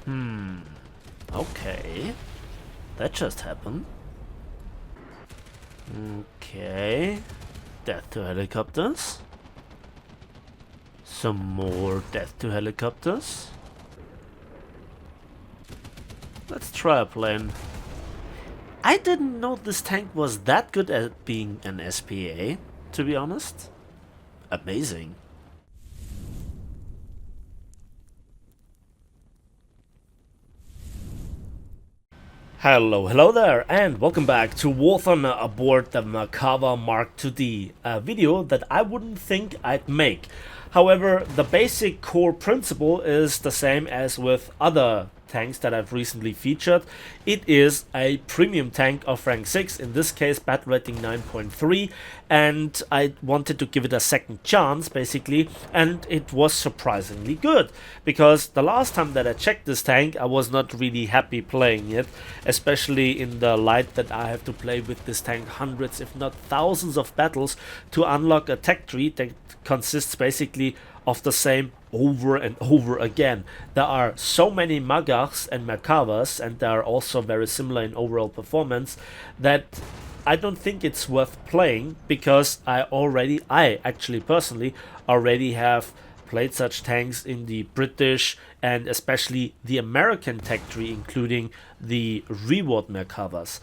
Okay. That just happened. Okay. Death to helicopters. Some more death to helicopters. Let's try a plane. I didn't know this tank was that good at being an SPA, to be honest. Amazing. Hello there, and welcome back to War Thunder aboard the Merkava Mk.2D, a video that I wouldn't think I'd make. However, the basic core principle is the same as with other tanks that I've recently featured. It is a premium tank of rank 6, in this case battle rating 9.3, and I wanted to give it a second chance basically, and it was surprisingly good, because the last time that I checked this tank I was not really happy playing it, especially in the light that I have to play with this tank hundreds if not thousands of battles to unlock a tech tree that consists basically of the same over and over again. There are so many Magachs and Merkavas, and they are also very similar in overall performance, that I don't think it's worth playing, because I actually personally already have played such tanks in the British and especially the American tech tree, including the reward Merkavas.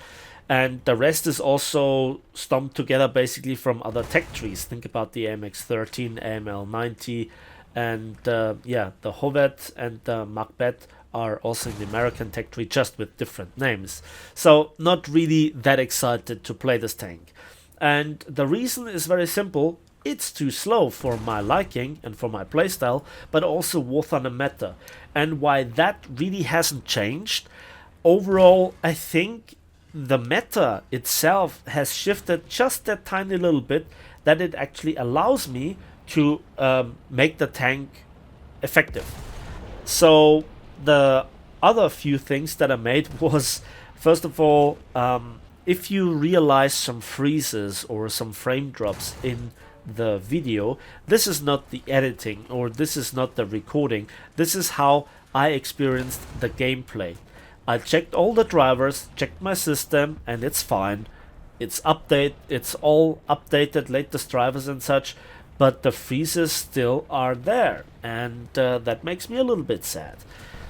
And the rest is also stomped together basically from other tech trees. Think about the AMX13, AML90, and yeah, the Hovet and the Macbeth are also in the American tech tree, just with different names. So not really that excited to play this tank. And the reason is very simple. It's too slow for my liking and for my playstyle, but also War Thunder meta. And why that really hasn't changed, overall I think the meta itself has shifted just that tiny little bit that it actually allows me to make the tank effective. So the other few things that I made was, first of all, if you realize some freezes or some frame drops in the video, this is not the editing or this is not the recording, this is how I experienced the gameplay. I checked all the drivers, checked my system, and it's fine. It's all updated, latest drivers and such, but the freezes still are there, and that makes me a little bit sad.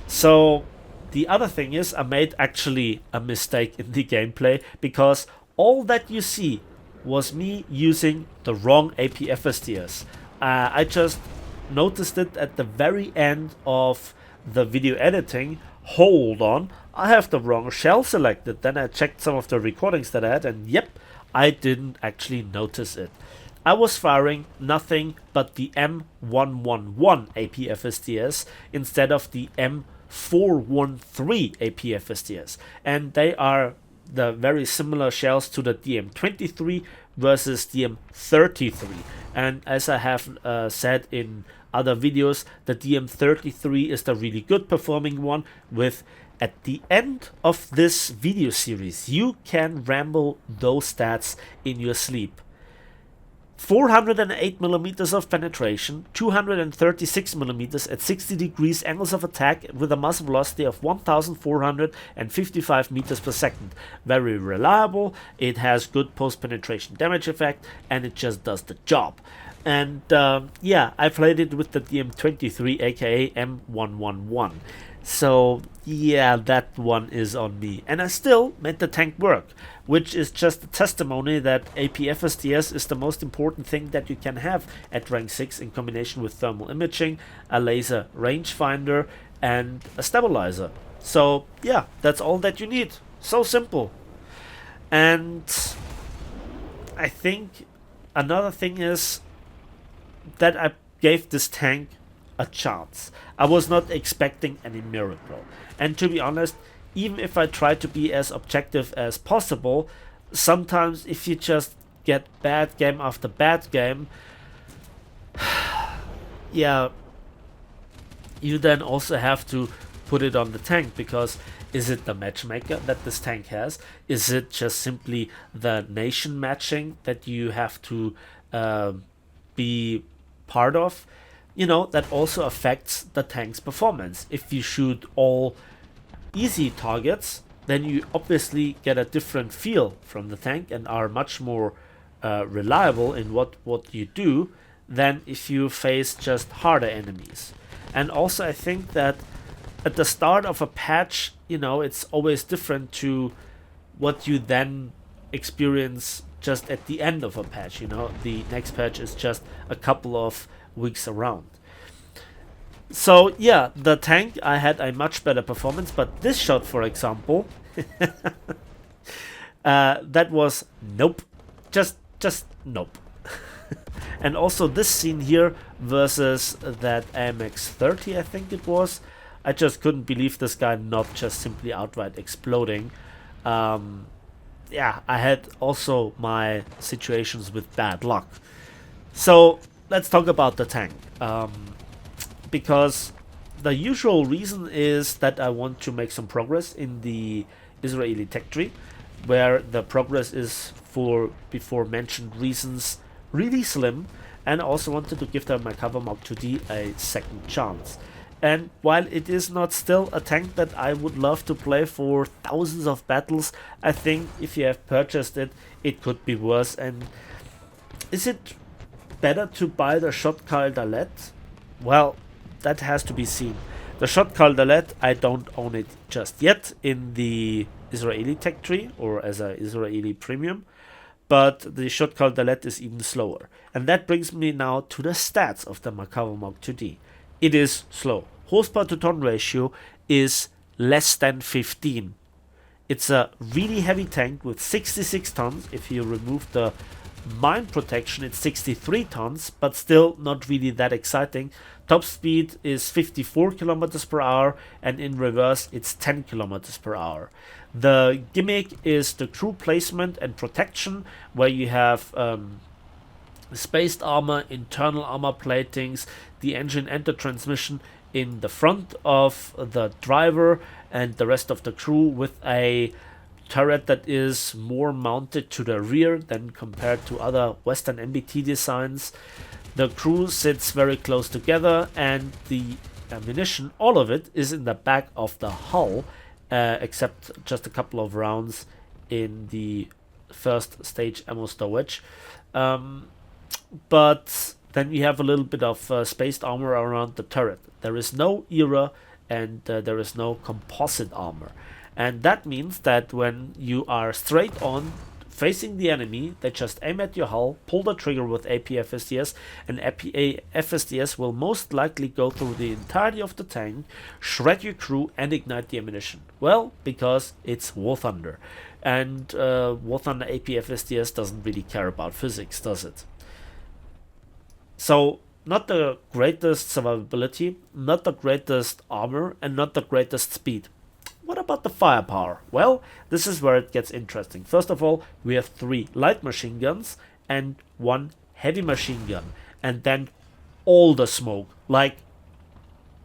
So the other thing is, I made actually a mistake in the gameplay, because all that you see was me using the wrong APFSTS. I just noticed it at the very end of the video editing. Hold on, I have the wrong shell selected. Then I checked some of the recordings that I had, and yep, I didn't actually notice it. I was firing nothing but the M111 APFSTS instead of the M413 APFSTS, and they are the very similar shells to the DM23 versus DM33. And as I have said in other videos, the DM33 is the really good performing one. With at the end of this video series, you can ramble those stats in your sleep. 408 millimeters of penetration, 236 millimeters at 60 degrees angles of attack with a muzzle velocity of 1455 meters per second. Very reliable, it has good post-penetration damage effect, and it just does the job. And yeah, I played it with the DM23 aka M111. So yeah, that one is on me, and I still made the tank work, which is just a testimony that APFSTS is the most important thing that you can have at rank 6 in combination with thermal imaging, a laser rangefinder, and a stabilizer. So yeah, that's all that you need. So simple. And I think another thing is that I gave this tank a chance. I was not expecting any miracle, and to be honest, even if I try to be as objective as possible, sometimes if you just get bad game after bad game, yeah, you then also have to put it on the tank, because is it the matchmaker that this tank has? Is it just simply the nation matching that you have to be part of? you know, that also affects the tank's performance. If you shoot all easy targets, then you obviously get a different feel from the tank and are much more reliable in what you do than if you face just harder enemies. And also I think that at the start of a patch, you know, it's always different to what you then experience just at the end of a patch. You know, the next patch is just a couple of weeks around. So yeah, the tank, I had a much better performance, but this shot, for example, that was nope, just nope. And also this scene here versus that AMX-30, I think it was, I just couldn't believe this guy not just simply outright exploding. Yeah, I had also my situations with bad luck. So let's talk about the tank. Because the usual reason is that I want to make some progress in the Israeli tech tree, where the progress is, for before mentioned reasons, really slim, and I also wanted to give the Merkava Mk.2D a second chance. And while it is not still a tank that I would love to play for thousands of battles, I think if you have purchased it, it could be worse. And is it better to buy the Shot-Kal Dalet? Well, that has to be seen. The Shot-Kal Dalet, I don't own it just yet in the Israeli tech tree or as a Israeli premium, but the Shot-Kal Dalet is even slower. And that brings me now to the stats of the Merkava Mk.2D. It is slow. Horsepower to ton ratio is less than 15. It's a really heavy tank with 66 tons. If you remove the mine protection, it's 63 tons, but still not really that exciting. Top speed is 54 kilometers per hour, and in reverse it's 10 kilometers per hour. The gimmick is the crew placement and protection, where you have spaced armor, internal armor platings, the engine and the transmission in the front of the driver and the rest of the crew, with a turret that is more mounted to the rear than compared to other Western MBT designs. The crew sits very close together, and the ammunition, all of it, is in the back of the hull, except just a couple of rounds in the first stage ammo storage. But then you have a little bit of spaced armor around the turret. There is no era, and there is no composite armor. And that means that when you are straight on facing the enemy, they just aim at your hull, pull the trigger with AP-FSDS, and AP-FSDS will most likely go through the entirety of the tank, shred your crew, and ignite the ammunition. Well, because it's War Thunder. And War Thunder AP-FSDS doesn't really care about physics, does it? So, not the greatest survivability, not the greatest armor, and not the greatest speed. What about the firepower? Well, this is where it gets interesting. First of all, we have 3 light machine guns and 1 heavy machine gun. And then all the smoke. Like,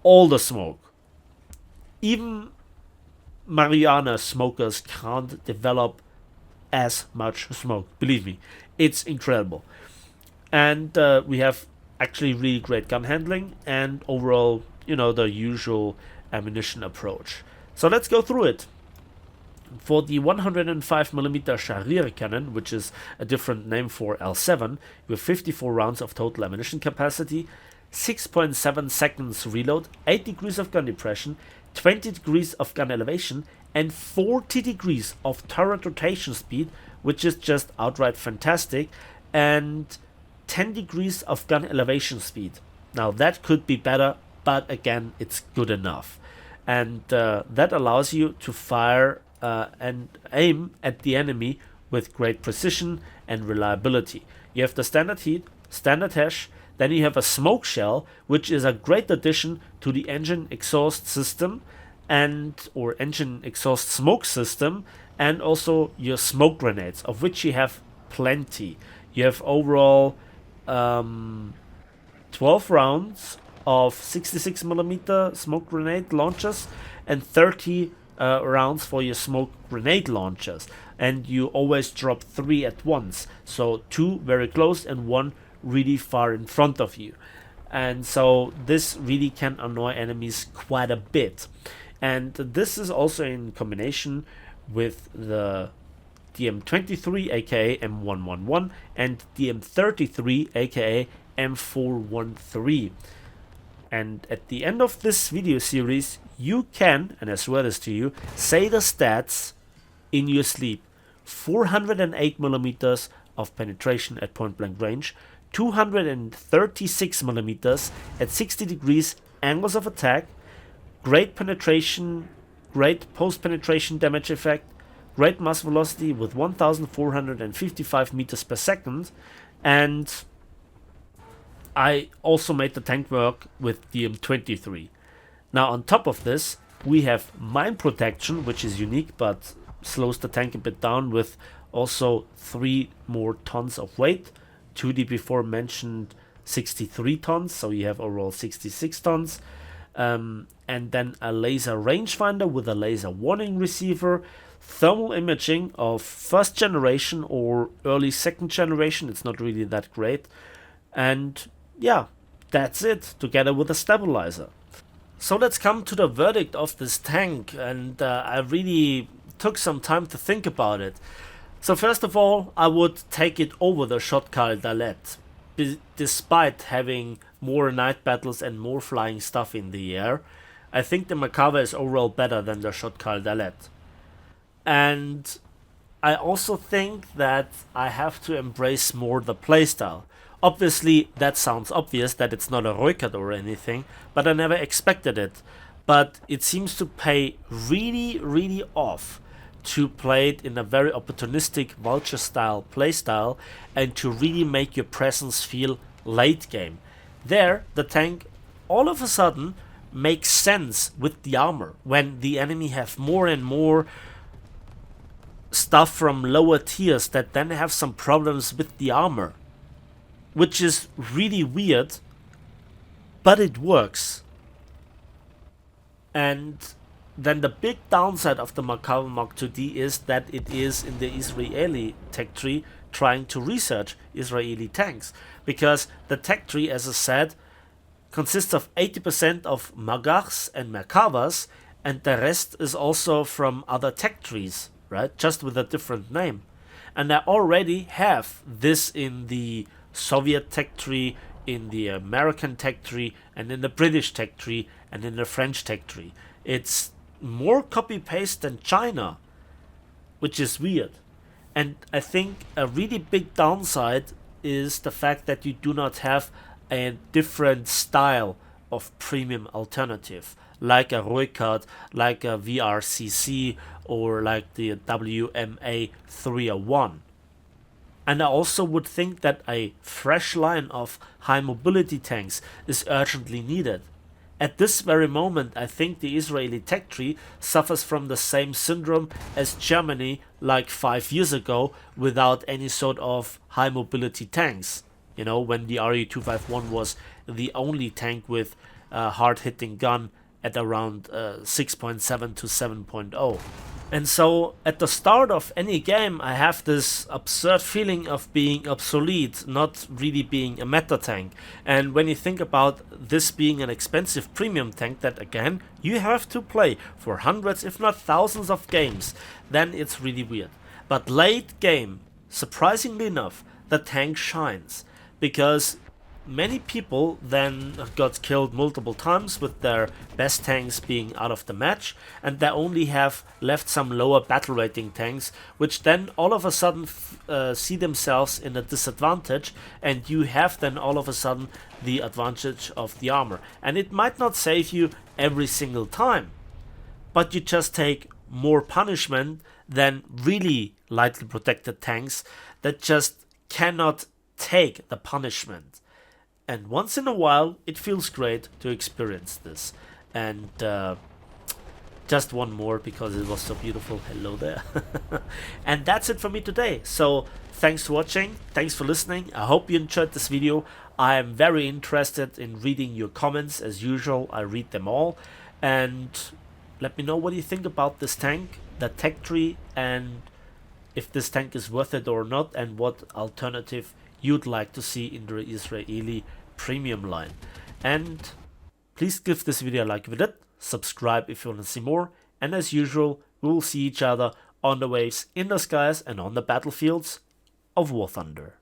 all the smoke. Even marijuana smokers can't develop as much smoke. Believe me, it's incredible. And we have actually really great gun handling and overall, you know, the usual ammunition approach. So let's go through it. For the 105mm Sharir cannon, which is a different name for L7, you have 54 rounds of total ammunition capacity, 6.7 seconds reload, 8 degrees of gun depression, 20 degrees of gun elevation, and 40 degrees of turret rotation speed, which is just outright fantastic, and 10 degrees of gun elevation speed. Now that could be better, but again, it's good enough. And that allows you to fire and aim at the enemy with great precision and reliability. You have the standard heat, standard hash, then you have a smoke shell, which is a great addition to the engine exhaust system or engine exhaust smoke system, and also your smoke grenades, of which you have plenty. You have overall 12 rounds of 66mm smoke grenade launchers and 30 rounds for your smoke grenade launchers, and you always drop 3 at once, so 2 very close and 1 really far in front of you. and so this really can annoy enemies quite a bit. And this is also in combination with the DM23 aka M111 and DM33 aka M413. And at the end of this video series, you can, and I swear this to you, say the stats in your sleep. 408 millimeters of penetration at point blank range, 236 millimeters at 60 degrees angles of attack, great penetration, great post penetration damage effect, great mass velocity with 1455 meters per second, and I also made the tank work with DM23. Now on top of this, we have mine protection, which is unique but slows the tank a bit down with also 3 more tons of weight. 2D before mentioned 63 tons, so you have overall 66 tons. And then a laser rangefinder with a laser warning receiver, thermal imaging of first generation or early second generation, it's not really that great, and yeah, that's it, together with a stabilizer. So let's come to the verdict of this tank, and I really took some time to think about it. So first of all, I would take it over the Shotcar Dalet, despite having more night battles and more flying stuff in the air. I think the Merkava is overall better than the Shotcar Dalet. And I also think that I have to embrace more the playstyle. Obviously, that sounds obvious that it's not a Roikat or anything, but I never expected it. But it seems to pay really off to play it in a very opportunistic vulture style playstyle and to really make your presence feel late game. There, the tank all of a sudden makes sense with the armor when the enemy have more and more stuff from lower tiers that then have some problems with the armor, which is really weird, but it works. And then the big downside of the Merkava Mk.2D is that it is in the Israeli tech tree trying to research Israeli tanks, because the tech tree, as I said, consists of 80% of Magachs and Merkavas, and the rest is also from other tech trees, right? Just with a different name. And I already have this in the Soviet tech tree, in the American tech tree, and in the British tech tree, and in the French tech tree. It's more copy-paste than China, which is weird. And I think a really big downside is the fact that you do not have a different style of premium alternative, like a Roikat, like a VRCC, or like the WMA301. And I also would think that a fresh line of high mobility tanks is urgently needed. At this very moment, I think the Israeli tech tree suffers from the same syndrome as Germany like 5 years ago without any sort of high mobility tanks. You know, when the RE251 was the only tank with a hard hitting gun at around 6.7 to 7.0. And so at the start of any game I have this absurd feeling of being obsolete, not really being a meta tank. And when you think about this being an expensive premium tank that again you have to play for hundreds if not thousands of games, then it's really weird. But late game, surprisingly enough, the tank shines, because many people then got killed multiple times with their best tanks being out of the match, and they only have left some lower battle rating tanks, which then all of a sudden see themselves in a disadvantage, and you have then all of a sudden the advantage of the armor. And it might not save you every single time, but you just take more punishment than really lightly protected tanks that just cannot take the punishment. And once in a while, it feels great to experience this. And just one more because it was so beautiful. Hello there. And that's it for me today. So thanks for watching. Thanks for listening. I hope you enjoyed this video. I am very interested in reading your comments. As usual, I read them all. And let me know what you think about this tank, the tech tree, and if this tank is worth it or not, and what alternative you'd like to see in the Israeli premium line. And please give this video a like if you did, subscribe if you want to see more, and as usual, we will see each other on the waves, in the skies, and on the battlefields of War Thunder.